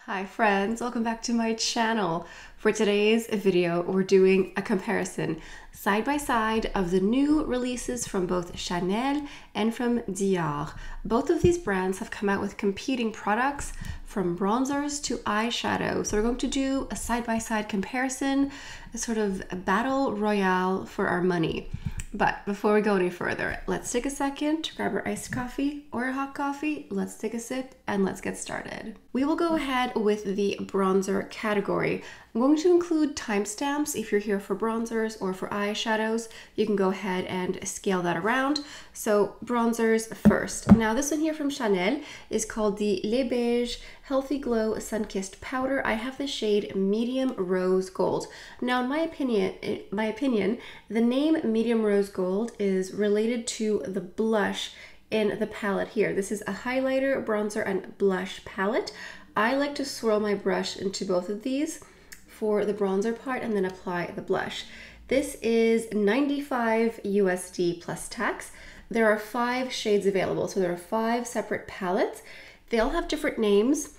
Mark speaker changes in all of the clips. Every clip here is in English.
Speaker 1: Hi friends, welcome back to my channel. For today's video, we're doing a comparison side by side of the new releases from both Chanel and from Dior. Both of these brands have come out with competing products from bronzers to eyeshadow. So we're going to do a side by side comparison, a sort of a battle royale for our money. But before we go any further, let's take a second to grab our iced coffee or a hot coffee. Let's take a sip and let's get started. We will go ahead with the bronzer category. I'm going to include timestamps. If you're here for bronzers or for eyeshadows, you can go ahead and scale that around. So bronzers first. Now this one here from Chanel is called the Libre Healthy Glow Sun-Kissed Powder. I have the shade Medium Rose Gold. Now in my opinion, the name Medium Rose Gold is related to the blush in the palette here. This is a highlighter, bronzer, and blush palette. I like to swirl my brush into both of these for the bronzer part and then apply the blush. This is 95 USD plus tax. There are 5 shades available, so there are 5 separate palettes. They all have different names.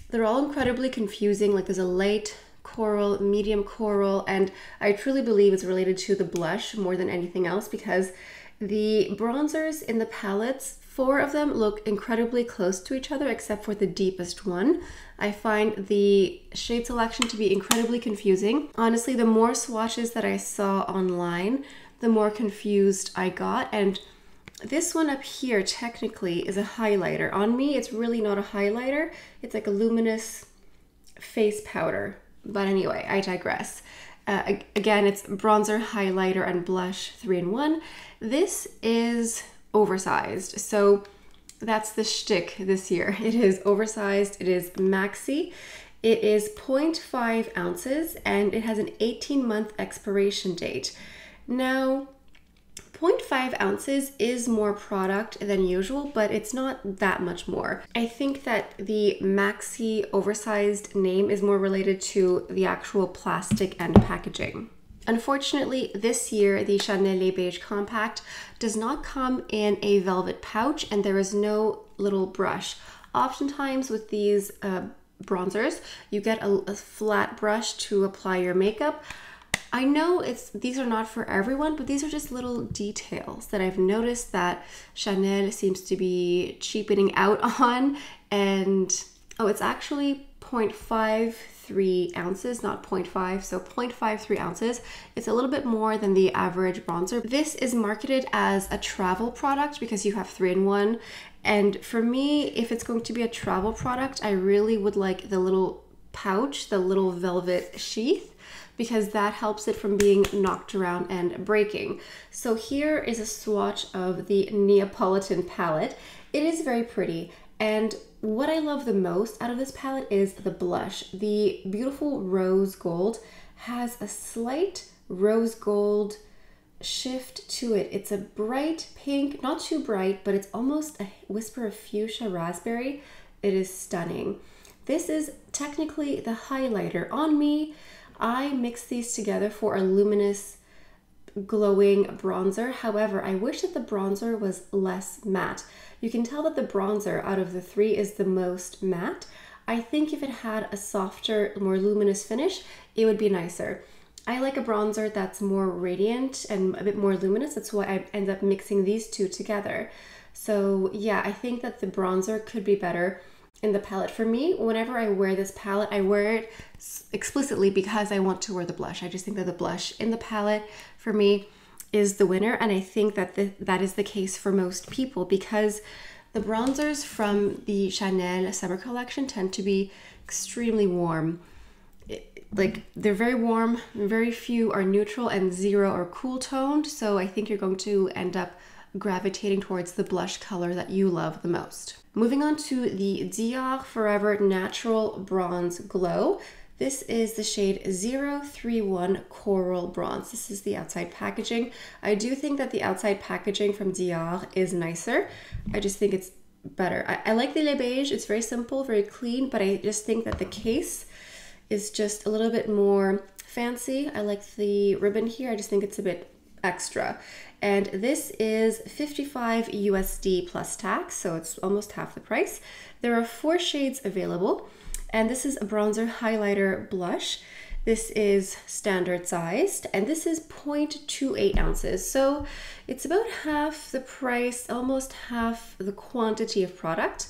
Speaker 1: They're all incredibly confusing. Like there's a light coral, medium coral, and I truly believe it's related to the blush more than anything else because the bronzers in the palettes, 4 of them look incredibly close to each other except for the deepest one. I find the shade selection to be incredibly confusing. Honestly, the more swatches that I saw online, the more confused I got. And this one up here technically is a highlighter. On me, it's really not a highlighter. It's like a luminous face powder. But anyway, I digress. Again, it's bronzer, highlighter, and blush 3-in-1. This is oversized. So that's the shtick this year. It is oversized, it is maxi. It is 0.5 ounces and it has an 18-month expiration date. Now, 0.5 ounces is more product than usual, but it's not that much more. I think that the maxi oversized name is more related to the actual plastic and packaging. Unfortunately, this year, the Chanel Les Beiges Compact does not come in a velvet pouch and there is no little brush. Oftentimes with these bronzers, you get a flat brush to apply your makeup. I know these are not for everyone, but these are just little details that I've noticed that Chanel seems to be cheapening out on. And oh, it's actually 0.53 ounces, not 0.5, so 0.53 ounces. It's a little bit more than the average bronzer. This is marketed as a travel product because you have 3-in-1. And for me, if it's going to be a travel product, I really would like the little pouch, the little velvet sheath, because that helps it from being knocked around and breaking. So here is a swatch of the Neapolitan palette. It is very pretty. And what I love the most out of this palette is the blush. The beautiful rose gold has a slight rose gold shift to it. It's a bright pink, not too bright, but it's almost a whisper of fuchsia raspberry. It is stunning. This is technically the highlighter. On me, I mix these together for a luminous glowing bronzer. However, I wish that the bronzer was less matte. You can tell that the bronzer out of the 3 is the most matte. I think if it had a softer, more luminous finish, it would be nicer. I like a bronzer that's more radiant and a bit more luminous. That's why I end up mixing these 2 together. So yeah, I think that the bronzer could be better in the palette. For me, whenever I wear this palette, I wear it explicitly because I want to wear the blush. I just think that the blush in the palette for me is the winner, and I think that that is the case for most people because the bronzers from the Chanel summer collection tend to be extremely warm. Like they're very warm, very few are neutral, and 0 are cool toned. So I think you're going to end up gravitating towards the blush color that you love the most. Moving on to the Dior Forever Natural Bronze Glow. This is the shade 031 Coral Bronze. This is the outside packaging. I do think that the outside packaging from Dior is nicer. I just think it's better. I like the Le Beige. It's very simple, very clean, but I just think that the case is just a little bit more fancy. I like the ribbon here. I just think it's a bit extra. And this is 55 USD plus tax, so it's almost half the price. There are 4 shades available. And this is a bronzer highlighter blush. This is standard sized, and this is 0.28 ounces. So it's about half the price, almost half the quantity of product.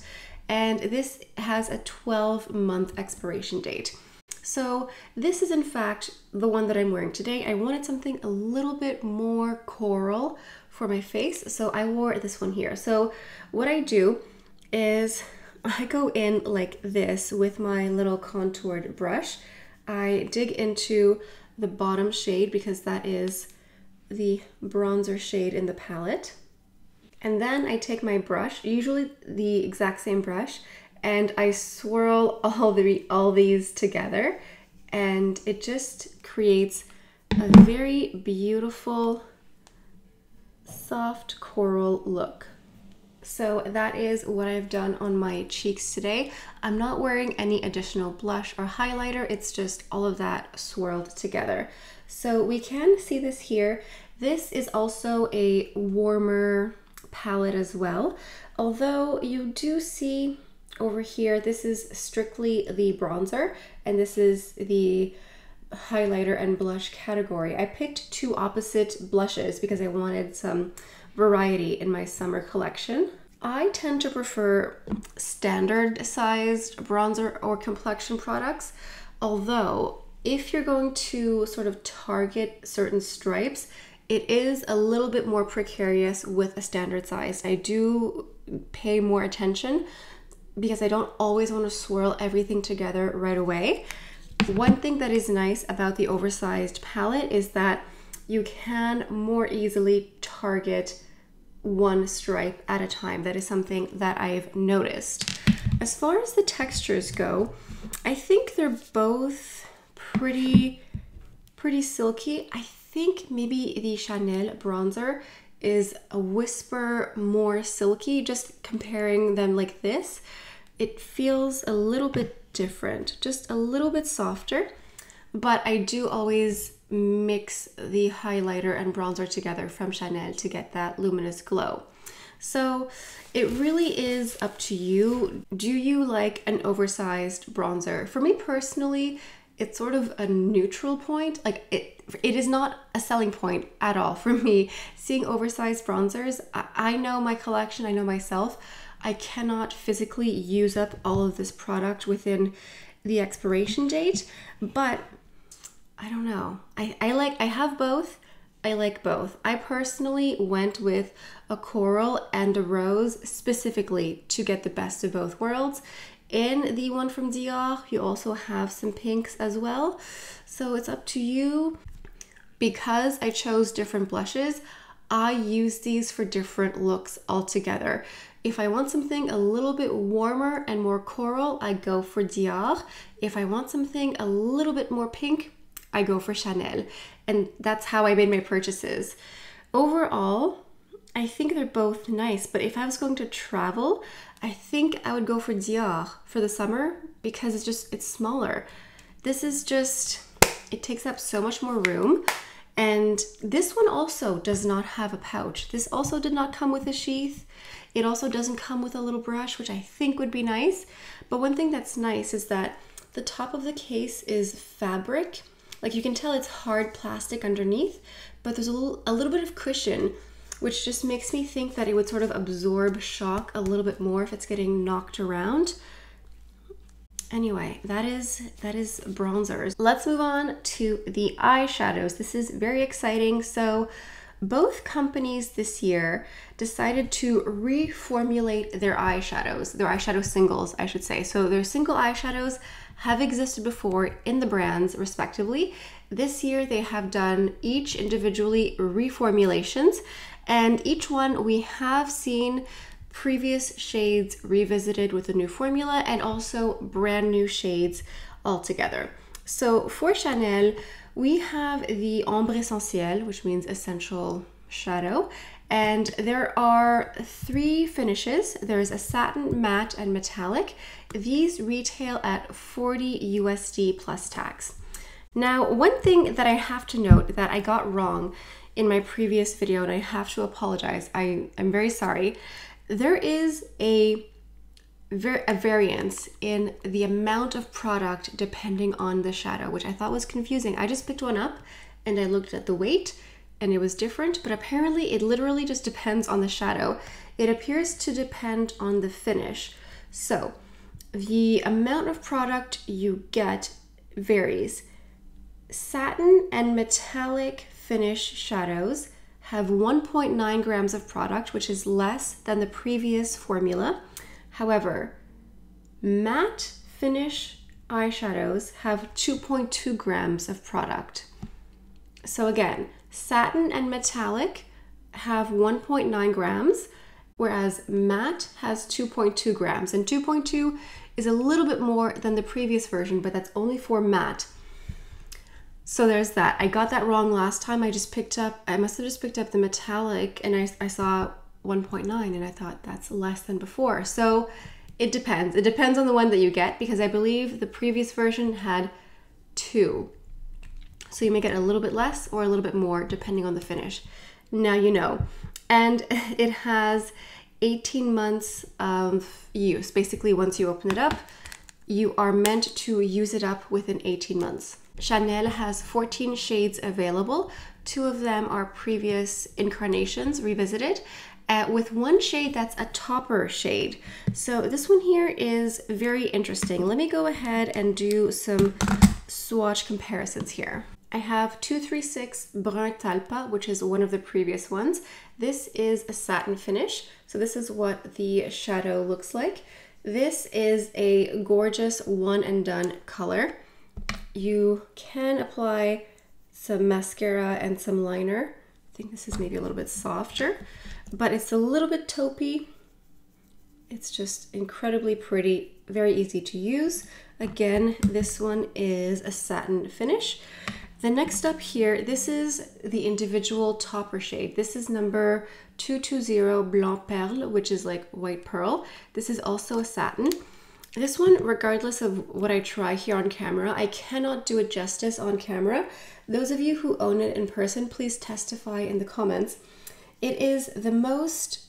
Speaker 1: And this has a 12-month expiration date. So this is in fact the one that I'm wearing today. I wanted something a little bit more coral for my face, so I wore this one here. So what I do is I go in like this with my little contoured brush. I dig into the bottom shade because that is the bronzer shade in the palette. And then I take my brush, usually the exact same brush, and I swirl all these together, and it just creates a very beautiful, soft coral look. So that is what I've done on my cheeks today. I'm not wearing any additional blush or highlighter. It's just all of that swirled together. So we can see this here. This is also a warmer palette as well. Although you do see over here, this is strictly the bronzer and this is the highlighter and blush category. I picked two opposite blushes because I wanted some variety in my summer collection. I tend to prefer standard sized bronzer or complexion products, although if you're going to sort of target certain stripes, it is a little bit more precarious with a standard size. I do pay more attention because I don't always want to swirl everything together right away. One thing that is nice about the oversized palette is that you can more easily target one stripe at a time. That is something that I've noticed. As far as the textures go, I think they're both pretty silky. I think maybe the Chanel bronzer is a whisper more silky. Just comparing them like this, it feels a little bit different, just a little bit softer, but I do always mix the highlighter and bronzer together from Chanel to get that luminous glow. So it really is up to you. Do you like an oversized bronzer? For me personally, it's sort of a neutral point. Like it is not a selling point at all for me. Seeing oversized bronzers, I know my collection, I know myself. I cannot physically use up all of this product within the expiration date, but I don't know. I have both. I like both. I personally went with a coral and a rose specifically to get the best of both worlds. In the one from Dior, you also have some pinks as well. So it's up to you. Because I chose different blushes, I use these for different looks altogether. If I want something a little bit warmer and more coral, I go for Dior. If I want something a little bit more pink, I go for Chanel. And that's how I made my purchases. Overall, I think they're both nice, but if I was going to travel, I think I would go for Dior for the summer because it's smaller. This is just, it takes up so much more room. And this one also does not have a pouch. This also did not come with a sheath. It also doesn't come with a little brush, which I think would be nice. But one thing that's nice is that the top of the case is fabric. Like you can tell it's hard plastic underneath, but there's a little bit of cushion, which just makes me think that it would sort of absorb shock a little bit more if it's getting knocked around. Anyway, that is bronzers. Let's move on to the eyeshadows. This is very exciting. So both companies this year decided to reformulate their eyeshadow singles, I should say. So their single eyeshadows have existed before in the brands respectively. This year they have done each individually reformulations, and each one we have seen previous shades revisited with a new formula and also brand new shades altogether. So for Chanel, we have the Ombre Essentielle, which means essential shadow, and there are 3 finishes. There's a satin, matte, and metallic. These retail at $40 USD plus tax. Now, one thing that I have to note that I got wrong in my previous video, and I have to apologize, I'm very sorry. There is a a variance in the amount of product depending on the shadow, which I thought was confusing. I just picked one up and I looked at the weight and it was different, but apparently it literally just depends on the shadow. It appears to depend on the finish. So the amount of product you get varies. Satin and metallic finish shadows have 1.9 grams of product, which is less than the previous formula. However, matte finish eyeshadows have 2.2 grams of product. So again, satin and metallic have 1.9 grams, whereas matte has 2.2 grams. And 2.2 is a little bit more than the previous version, but that's only for matte. So there's that. I got that wrong last time. I must have just picked up the metallic and I saw 1.9 and I thought that's less than before. So it depends. It depends on the one that you get, because I believe the previous version had 2. So you may get a little bit less or a little bit more depending on the finish. Now you know. And it has 18 months of use. Basically, once you open it up, you are meant to use it up within 18 months. Chanel has 14 shades available. 2 of them are previous incarnations revisited, with one shade that's a topper shade. So this one here is very interesting. Let me go ahead and do some swatch comparisons here. I have 236 Brun Talpa, which is one of the previous ones. This is a satin finish. So this is what the shadow looks like. This is a gorgeous one and done color. You can apply some mascara and some liner. I think this is maybe a little bit softer, but it's a little bit taupey. It's just incredibly pretty, very easy to use. Again, this one is a satin finish. The next up here, this is the individual topper shade. This is number 220 Blanc Perle, which is like white pearl. This is also a satin. This one, regardless of what I try here on camera, I cannot do it justice on camera. Those of you who own it in person, please testify in the comments. It is the most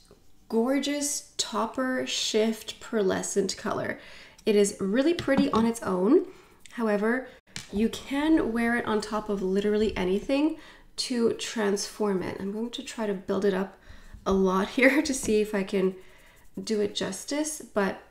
Speaker 1: gorgeous topper shift pearlescent color. It is really pretty on its own. However, you can wear it on top of literally anything to transform it. I'm going to try to build it up a lot here to see if I can do it justice, but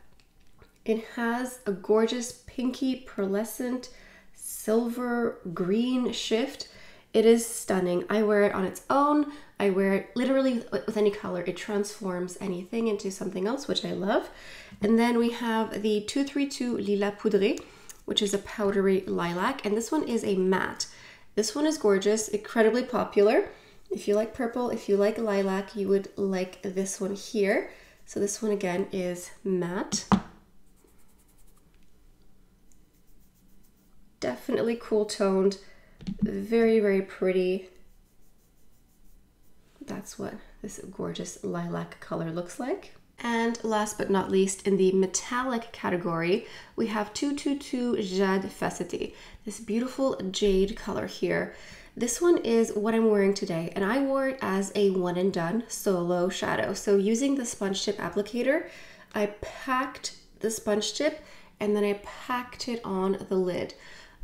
Speaker 1: it has a gorgeous pinky pearlescent silver green shift. It is stunning. I wear it on its own. I wear it literally with any color. It transforms anything into something else, which I love. And then we have the 232 Lila Poudré, which is a powdery lilac. And this one is a matte. This one is gorgeous, incredibly popular. If you like purple, if you like lilac, you would like this one here. So this one again is matte. Definitely cool toned, very, very pretty. That's what this gorgeous lilac color looks like. And last but not least, in the metallic category, we have 222 Jade Facette, this beautiful jade color here. This one is what I'm wearing today, and I wore it as a one and done solo shadow. So using the sponge tip applicator, I packed the sponge tip and then I packed it on the lid.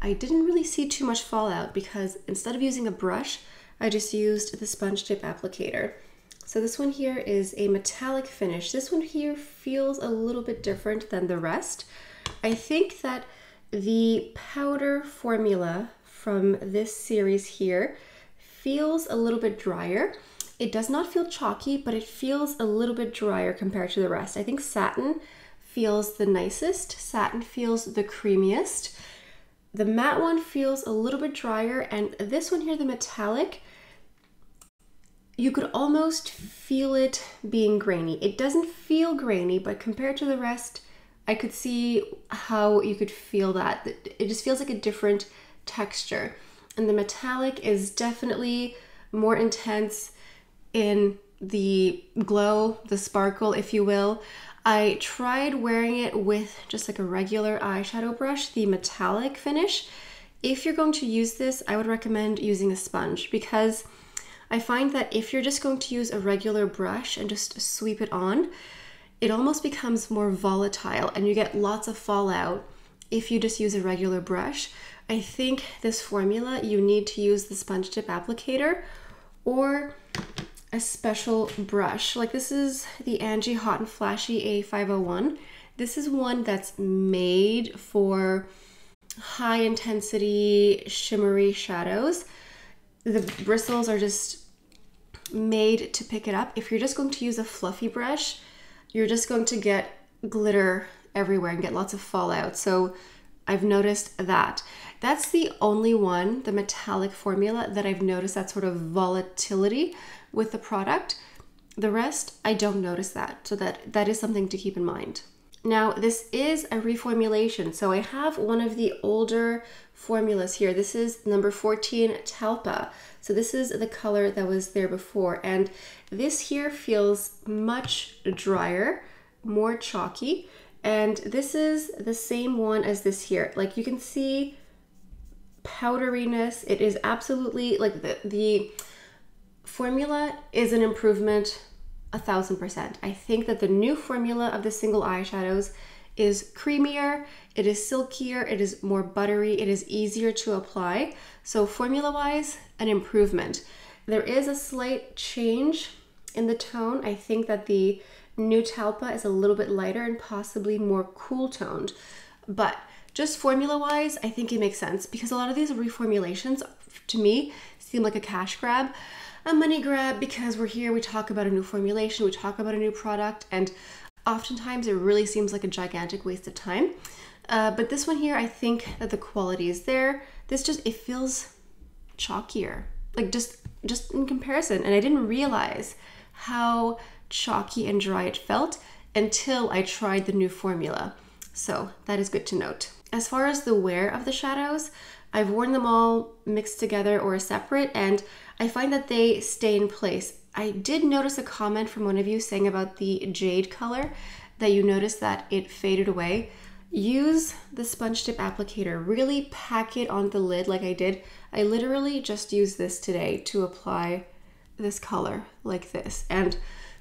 Speaker 1: I didn't really see too much fallout because instead of using a brush, I just used the sponge tip applicator. So this one here is a metallic finish. This one here feels a little bit different than the rest. I think that the powder formula from this series here feels a little bit drier. It does not feel chalky, but it feels a little bit drier compared to the rest. I think satin feels the nicest. Satin feels the creamiest. The matte one feels a little bit drier, and this one here, the metallic, you could almost feel it being grainy. It doesn't feel grainy, but compared to the rest, I could see how you could feel that. It just feels like a different texture. And the metallic is definitely more intense in the glow, the sparkle, if you will. I tried wearing it with just like a regular eyeshadow brush, the metallic finish. If you're going to use this, I would recommend using a sponge, because I find that if you're just going to use a regular brush and just sweep it on, it almost becomes more volatile and you get lots of fallout if you just use a regular brush. I think this formula, you need to use the sponge tip applicator or a special brush. Like this is the Angie Hot and Flashy A501. This is one that's made for high intensity shimmery shadows. The bristles are just made to pick it up. If you're just going to use a fluffy brush, you're just going to get glitter everywhere and get lots of fallout. So I've noticed that. That's the only one, the metallic formula, that I've noticed that sort of volatility with the product. The rest, I don't notice that. So that is something to keep in mind. Now, this is a reformulation. So I have one of the older formulas here. This is number 14 Talpa. So this is the color that was there before. And this here feels much drier, more chalky. And this is the same one as this here. Like you can see powderiness. It is absolutely like the formula is an improvement 1000%. I think that the new formula of the single eyeshadows is creamier, it is silkier, it is more buttery, it is easier to apply. So formula wise, an improvement. There is a slight change in the tone. I think that the new Talpa is a little bit lighter and possibly more cool toned, but just formula wise, I think it makes sense because a lot of these reformulations to me seem like a cash grab, a money grab, because we're here, we talk about a new formulation, we talk about a new product, and oftentimes it really seems like a gigantic waste of time. But this one here, I think that the quality is there. This just, it feels chalkier, like just in comparison. And I didn't realize how chalky and dry it felt until I tried the new formula. So that is good to note. As far as the wear of the shadows, I've worn them all mixed together or separate, and I find that they stay in place. I did notice a comment from one of you saying about the jade color, that you noticed that it faded away. Use the sponge tip applicator, really pack it on the lid like I did. I literally just used this today to apply this color like this. And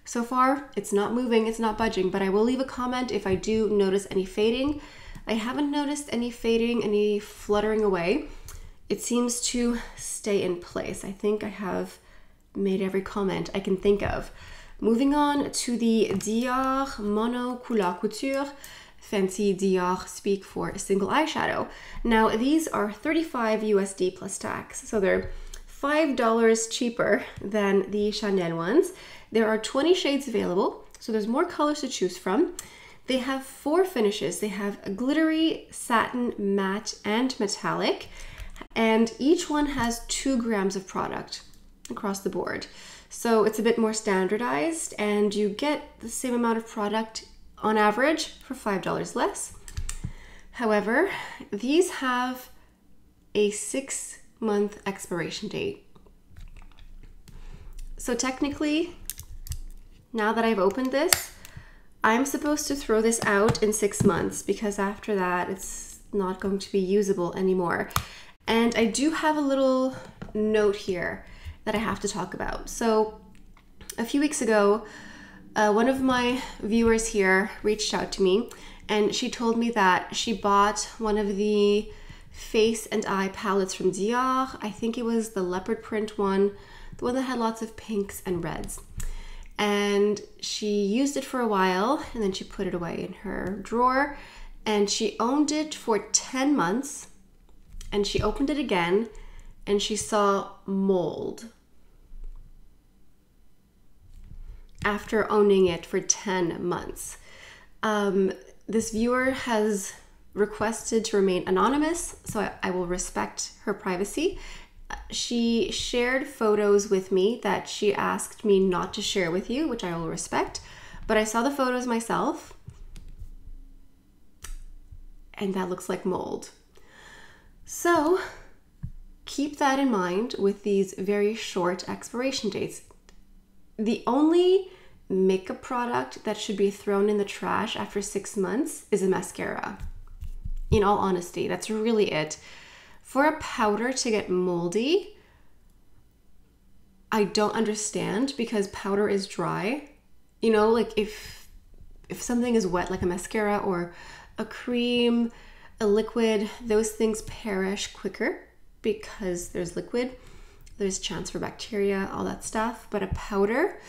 Speaker 1: so far it's not moving, it's not budging, but I will leave a comment if I do notice any fading. I haven't noticed any fading, any fluttering away. It seems to stay in place. I think I have made every comment I can think of. Moving on to the Dior Mono Couleur Couture, fancy Dior speak for single eyeshadow. Now these are 35 USD plus tax, so they're $5 cheaper than the Chanel ones. There are 20 shades available, so there's more colors to choose from. They have 4 finishes. They have a glittery, satin, matte, and metallic, and each one has 2 grams of product across the board. So it's a bit more standardized, and you get the same amount of product on average for $5 less. However, these have a 6-month expiration date. So technically, now that I've opened this, I'm supposed to throw this out in 6 months because after that, it's not going to be usable anymore. And I do have a little note here that I have to talk about. So a few weeks ago, one of my viewers here reached out to me, and she told me that she bought one of the face and eye palettes from Dior. I think it was the leopard print one, the one that had lots of pinks and reds. And she used it for a while, and then she put it away in her drawer, and she owned it for 10 months, and she opened it again, and she saw mold after owning it for 10 months. This viewer has requested to remain anonymous, so I will respect her privacy. She shared photos with me that she asked me not to share with you, which I will respect, but I saw the photos myself, and that looks like mold. So keep that in mind with these very short expiration dates. The only makeup product that should be thrown in the trash after 6 months is a mascara. In all honesty, that's really it. For a powder to get moldy, I don't understand, because powder is dry. You know, like if if something is wet, like a mascara or a cream, a liquid, those things perish quicker because there's liquid, there's chance for bacteria, all that stuff. But a powder,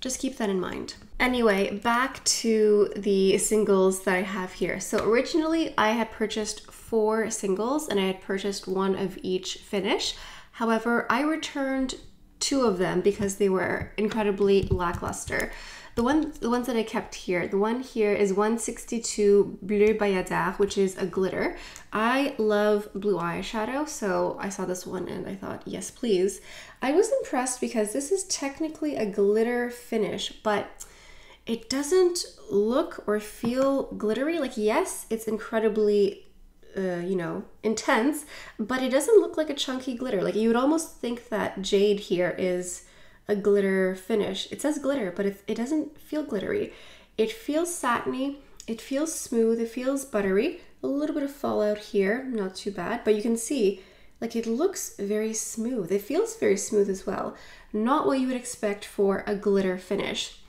Speaker 1: just keep that in mind. Anyway, back to the singles that I have here. So originally I had purchased 4 singles and I had purchased 1 of each finish. However, I returned 2 of them because they were incredibly lackluster. The ones that I kept here, the one here is 162 Bleu Bayadère, which is a glitter. I love blue eyeshadow, so I saw this one and I thought, yes, please. I was impressed because this is technically a glitter finish, but it doesn't look or feel glittery. Like, yes, it's incredibly, you know, intense, but it doesn't look like a chunky glitter. Like, you would almost think that jade here is a glitter finish. It says glitter, but it doesn't feel glittery. It feels satiny, it feels smooth, it feels buttery. A little bit of fallout here, not too bad, but you can see, like, it looks very smooth. It feels very smooth as well. Not what you would expect for a glitter finish.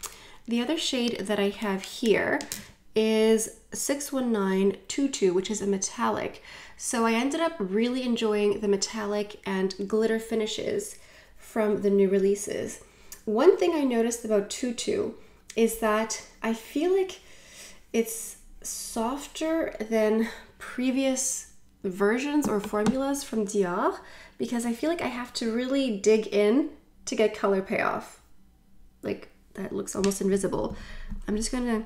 Speaker 1: The other shade that I have here is 61922, which is a metallic. So I ended up really enjoying the metallic and glitter finishes from the new releases. One thing I noticed about Tutu is that I feel like it's softer than previous versions or formulas from Dior, because I feel like I have to really dig in to get color payoff. Like, that looks almost invisible. I'm just gonna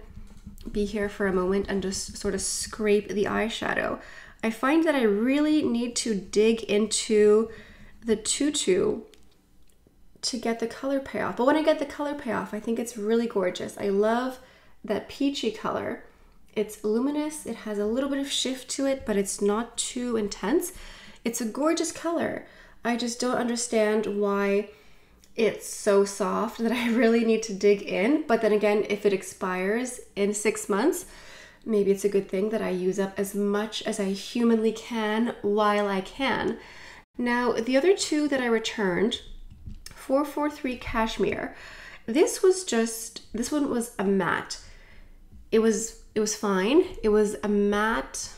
Speaker 1: be here for a moment and just sort of scrape the eyeshadow. I find that I really need to dig into the Tutu to get the color payoff. But when I get the color payoff, I think it's really gorgeous. I love that peachy color. It's luminous, it has a little bit of shift to it, but it's not too intense. It's a gorgeous color. I just don't understand why it's so soft that I really need to dig in. But then again, if it expires in 6 months, maybe it's a good thing that I use up as much as I humanly can while I can. Now, the other 2 that I returned, 443 Cashmere. This one was a matte. It was fine. It was a matte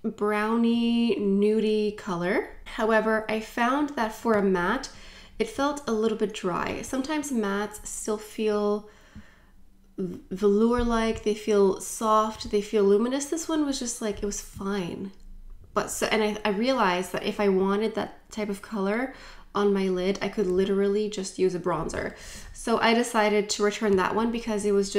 Speaker 1: brownie nudie color. However, I found that for a matte, it felt a little bit dry. Sometimes mattes still feel velour-like, they feel soft, they feel luminous. This one was just like, it was fine. But so, and I realized that if I wanted that type of color on my lid, I could literally just use a bronzer. So I decided to return that one because it was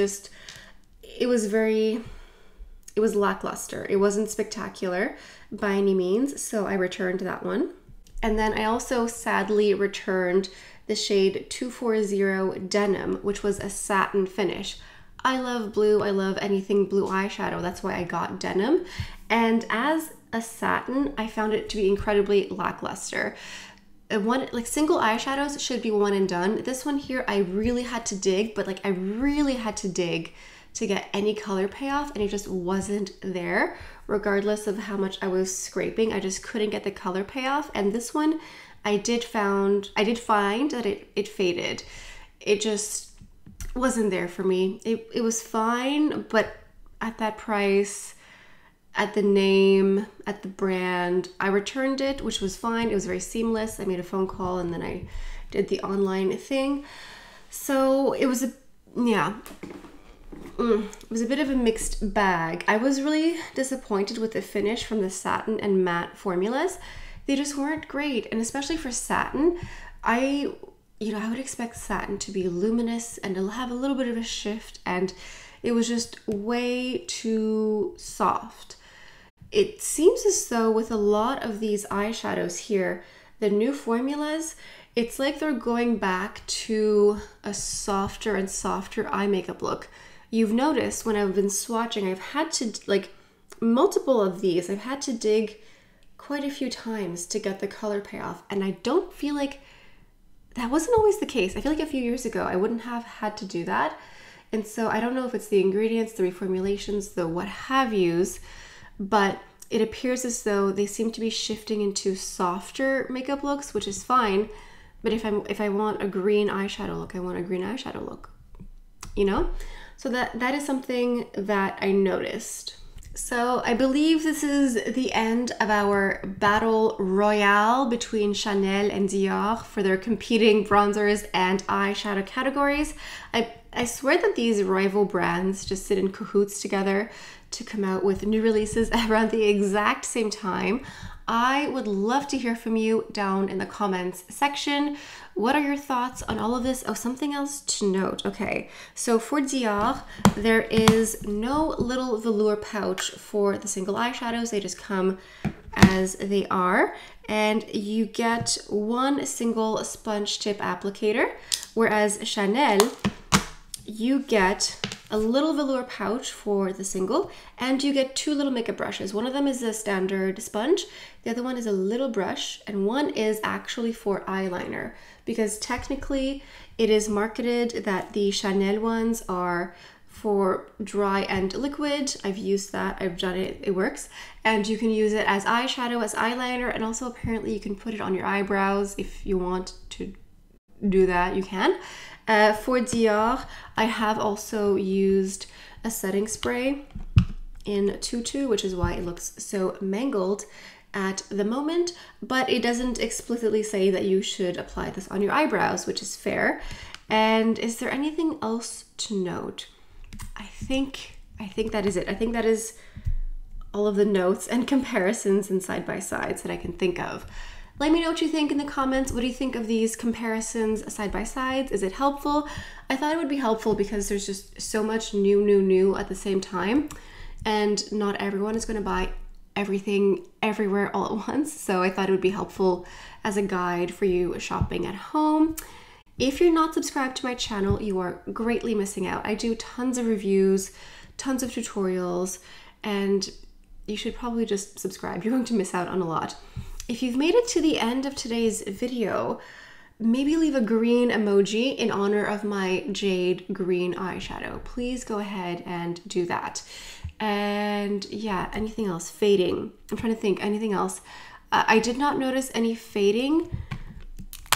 Speaker 1: lackluster. It wasn't spectacular by any means, so I returned that one. And then I also sadly returned the shade 240 Denim, which was a satin finish. I love blue, I love anything blue eyeshadow, that's why I got denim. And as a satin, I found it to be incredibly lackluster. Like, single eyeshadows should be one and done. This one here, I really had to dig, but like, I really had to dig to get any color payoff, and it just wasn't there. Regardless of how much I was scraping, I just couldn't get the color payoff. And this one, I did find that it faded. It just wasn't there for me. It was fine, but at that price, at the name, at the brand, I returned it, which was fine. It was very seamless. I made a phone call and then I did the online thing. So it was it was a bit of a mixed bag. I was really disappointed with the finish from the satin and matte formulas. They just weren't great. And especially for satin, I would expect satin to be luminous and to have a little bit of a shift, and it was just way too soft. It seems as though with a lot of these eyeshadows here, the new formulas, it's like they're going back to a softer and softer eye makeup look. You've noticed when I've been swatching, I've had to, like, multiple of these, I've had to dig quite a few times to get the color payoff, and I don't feel like that wasn't always the case. I feel like a few years ago, I wouldn't have had to do that. And so I don't know if it's the ingredients, the reformulations, the what have yous, but it appears as though they seem to be shifting into softer makeup looks, which is fine. But if I want a green eyeshadow look, I want a green eyeshadow look. you know? So that is something that I noticed. So I believe this is the end of our battle royale between Chanel and Dior for their competing bronzers and eyeshadow categories. I swear that these rival brands just sit in cahoots together to come out with new releases around the exact same time. I would love to hear from you down in the comments section. What are your thoughts on all of this? Oh, something else to note. Okay, so for Dior, there is no little velour pouch for the single eyeshadows. They just come as they are. And you get one single sponge tip applicator, whereas Chanel, you get a little velour pouch for the single, and you get two little makeup brushes. One of them is a standard sponge, the other one is a little brush, and one is actually for eyeliner, because technically it is marketed that the Chanel ones are for dry and liquid. I've used that, I've done it, it works. And you can use it as eyeshadow, as eyeliner, and also apparently you can put it on your eyebrows if you want to do that, you can. For Dior, I have also used a setting spray in Tutu, which is why it looks so mangled at the moment, but it doesn't explicitly say that you should apply this on your eyebrows, which is fair. And is there anything else to note? I think that is it. I think that is all of the notes and comparisons and side-by-sides that I can think of. Let me know what you think in the comments. What do you think of these comparisons side by sides? Is it helpful? I thought it would be helpful because there's just so much new at the same time, and not everyone is going to buy everything everywhere all at once. So I thought it would be helpful as a guide for you shopping at home. If you're not subscribed to my channel, you are greatly missing out. I do tons of reviews, tons of tutorials, and you should probably just subscribe. You're going to miss out on a lot. If you've made it to the end of today's video, maybe leave a green emoji in honor of my jade green eyeshadow. Please go ahead and do that. And yeah, anything else? Fading. I'm trying to think, anything else? I did not notice any fading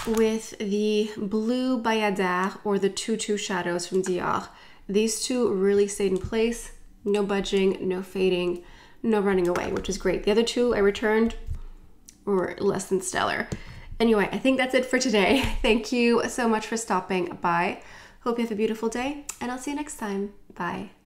Speaker 1: with the blue Bayadère or the Tutu shadows from Dior. These two really stayed in place. No budging, no fading, no running away, which is great. The other two I returned or less than stellar. Anyway, I think that's it for today. Thank you so much for stopping by. Hope you have a beautiful day, and I'll see you next time. Bye.